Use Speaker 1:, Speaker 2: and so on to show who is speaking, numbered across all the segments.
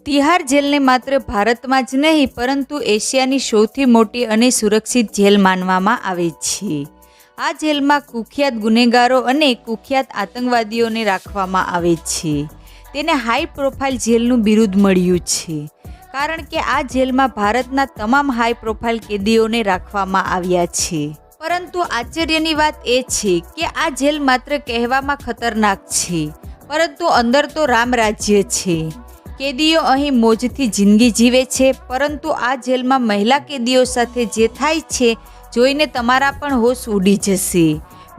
Speaker 1: તિહાર જેલને માત્ર ભારતમાં જ નહીં પરંતુ એશિયાની સૌથી મોટી અને સુરક્ષિત જેલ માનવામાં આવે છે. આ જેલમાં કુખ્યાત ગુનેગારો અને કુખ્યાત આતંકવાદીઓને રાખવામાં આવે છે. તેને હાઈ પ્રોફાઇલ જેલનું બિરુદ મળ્યું છે કારણ કે આ જેલમાં ભારતના તમામ હાઈ પ્રોફાઇલ કેદીઓને રાખવામાં આવ્યા છે. પરંતુ આશ્ચર્યની વાત એ છે કે આ જેલ માત્ર કહેવામાં ખતરનાક છે પરંતુ અંદર તો રામ રાજ્ય છે. કેદીઓ અહીં મોજથી જિંદગી જીવે છે પરંતુ આ જેલમાં મહિલા કેદીઓ સાથે જે થાય છે જોઈને તમારા પણ હોશ ઉડી જશે.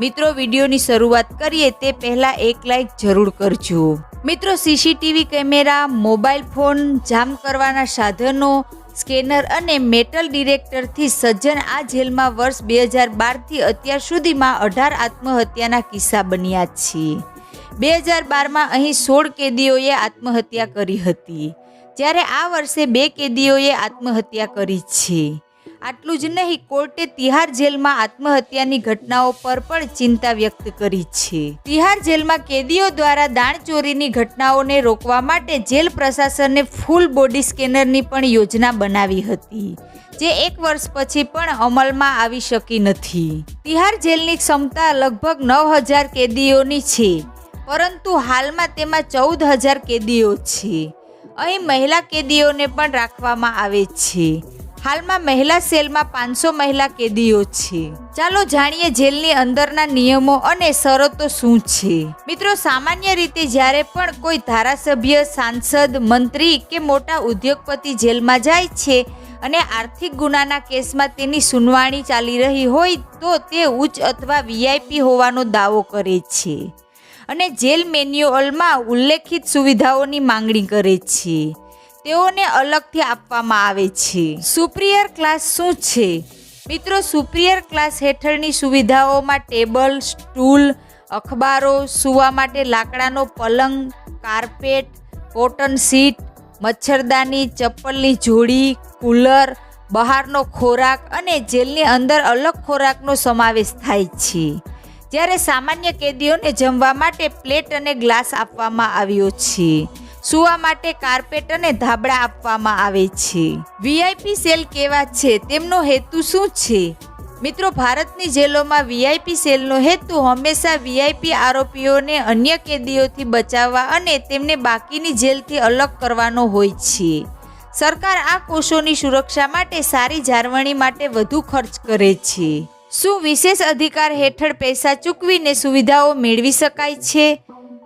Speaker 1: મિત્રો, વિડીયોની શરૂઆત કરીએ તે પહેલાં એક લાઈક જરૂર કરજો. મિત્રો, સીસીટીવી કેમેરા, મોબાઈલ ફોન, જામ કરવાના સાધનો, સ્કેનર અને મેટલ ડિટેક્ટરથી સજ્જન આ જેલમાં વર્ષ 2012થી અત્યાર સુધીમાં 18 આત્મહત્યાના કિસ્સા બન્યા છે. 2012માં અહીં 16 કેદીઓએ આત્મહત્યા કરી હતી, જ્યારે આ વર્ષે 2 કેદીઓએ આત્મહત્યા કરી છે. આટલું જ નહીં, કોર્ટે તિહાર જેલમાં આત્મહત્યાની ઘટનાઓ પર પણ ચિંતા વ્યક્ત કરી છે. તિહાર જેલમાં કેદીઓ દ્વારા દાણચોરીની ઘટનાઓને રોકવા માટે જેલ પ્રશાસને ફૂલ બોડી સ્કેનરની પણ યોજના બનાવી હતી, જે 1 વર્ષ પછી પણ અમલમાં આવી શકી નથી. તિહાર જેલની ક્ષમતા લગભગ 9000 કેદીઓની છે, પરંતુ હાલમાં તેમાં 14000 કેદીઓ છે. અહીં મહિલા કેદીઓને પણ રાખવામાં આવે છે. હાલમાં મહિલા સેલમાં 500 મહિલા કેદીઓ છે. ચાલો જાણીએ જેલની અંદરના નિયમો અને શરતો શું છે. મિત્રો, સામાન્ય રીતે જ્યારે પણ કોઈ ધારાસભ્ય, સાંસદ, મંત્રી કે મોટા ઉદ્યોગપતિ જેલમાં જાય છે અને આર્થિક ગુનાના કેસમાં તેની સુનવાણી ચાલી રહી હોય તો તે ઉચ્ચ અથવા વીઆઈપી હોવાનો દાવો કરે છે અને જેલ મેન્યુઅલમાં ઉલ્લેખિત સુવિધાઓની માંગણી કરે છે. તેઓને અલગથી આપવામાં આવે છે. સુપિરિયર ક્લાસ શું છે? મિત્રો, સુપિરિયર ક્લાસ હેઠળની સુવિધાઓમાં ટેબલ, સ્ટૂલ, અખબારો, સૂવા માટે લાકડાનો પલંગ, કાર્પેટ, કોટન સીટ, મચ્છરદાની, ચપ્પલની જોડી, કુલર, બહારનો ખોરાક અને જેલની અંદર અલગ ખોરાકનો સમાવેશ થાય છે. જ્યારે સામાન્ય કેદીઓને જમવા માટે પ્લેટ અને ગ્લાસ આપવામાં આવ્યો છે. સૂવા માટે કાર્પેટ અને ધાબળા આપવામાં આવે છે. વીઆઈપી સેલ કેવા છે? તેમનો હેતુ શું છે? મિત્રો, ભારતની જેલોમાં વીઆઈપી સેલનો હેતુ હંમેશા વીઆઈપી આરોપીઓને અન્ય કેદીઓથી બચાવવા અને તેમને બાકીની જેલથી અલગ કરવાનો હોય છે. સરકાર આ કોષોની સુરક્ષા માટે સારી જાળવણી માટે વધુ ખર્ચ કરે છે. શું વિશેષ અધિકાર હેઠળ પૈસા ચૂકવીને સુવિધાઓ મેળવી શકાય છે?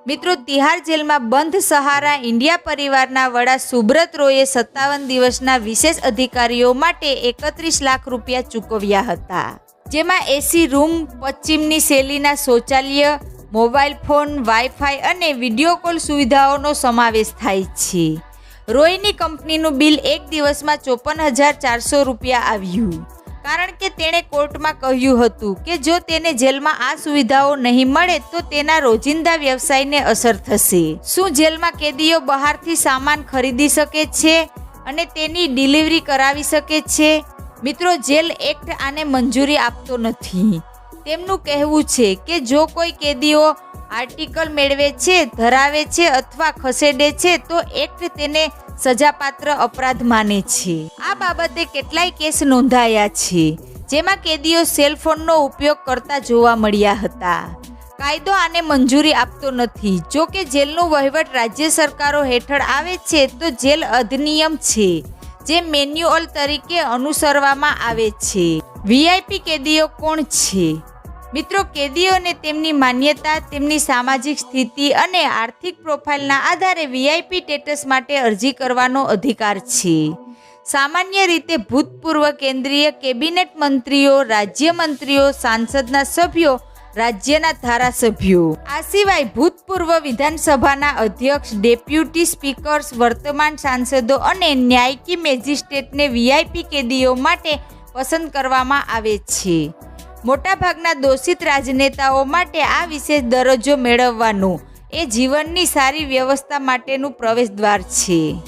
Speaker 1: મિત્રો, તિહાર જેલમાં બંધ સહારા ઇન્ડિયા પરિવારના વડા સુબ્રત રોયે 57 દિવસના વિશેષ અધિકારીઓ માટે 31 લાખ રૂપિયા ચૂકવ્યા હતા, જેમાં AC રૂમ, પશ્ચિમની શૈલીના શૌચાલય, મોબાઈલ ફોન, વાઈફાઈ અને વિડીયો કોલ સુવિધાઓનો સમાવેશ થાય છે. રોયની કંપનીનું બિલ એક દિવસમાં 54,400 રૂપિયા આવ્યું, કારણ કે તેણે કોર્ટમાં કહ્યું હતું કે જો તેને જેલમાં આ સુવિધાઓ નહીં મળે તો તેના રોજિંદા વ્યવસાયને અસર થશે. શું જેલમાં કેદીઓ બહારથી સામાન ખરીદી શકે છે અને તેની ડિલિવરી કરાવી શકે છે? મિત્રો, જેલ એક્ટ આને મંજૂરી આપતો નથી. તેમનું કહેવું છે કે જો કોઈ કેદીઓ આર્ટિકલ મેળવે છે, ધરાવે છે અથવા ખસેડે છે તો એક્ટ તેને સજાપાત્ર અપરાધ માને છે. આ બાબતે કેટલાય કેસ નોંધાયા છે, જેમાં કેદીઓ સેલફોનનો ઉપયોગ કરતા જોવા મળ્યા હતા. કાયદો આને મંજૂરી આપતો નથી. જો કે જેલનો વહીવટ રાજ્ય સરકારો હેઠળ આવે છે તો જેલ અધિનિયમ છે, જે મેન્યુઅલ તરીકે અનુસરવામાં આવે છે. વીઆઈપી કેદીઓ કોણ છે? મિત્રો, કેદીઓને તેમની માન્યતા, તેમની સામાજિક સ્થિતિ અને આર્થિક પ્રોફાઇલના આધારે વીઆઈપી સ્ટેટસ માટે અરજી કરવાનો અધિકાર છે. સામાન્ય રીતે ભૂતપૂર્વ કેન્દ્રીય કેબિનેટ મંત્રીઓ, રાજ્યમંત્રીઓ, સાંસદના સભ્યો, રાજ્યના ધારાસભ્યો, આ સિવાય ભૂતપૂર્વ વિધાનસભાના અધ્યક્ષ, ડેપ્યુટી સ્પીકર્સ, વર્તમાન સાંસદો અને ન્યાયિક મેજિસ્ટ્રેટને વીઆઈપી કેદીઓ માટે પસંદ કરવામાં આવે છે. મોટાભાગના દોષિત રાજનેતાઓ માટે આ વિશેષ દરજ્જો મેળવવાનો એ જીવનની સારી વ્યવસ્થા માટેનું પ્રવેશદ્વાર છે.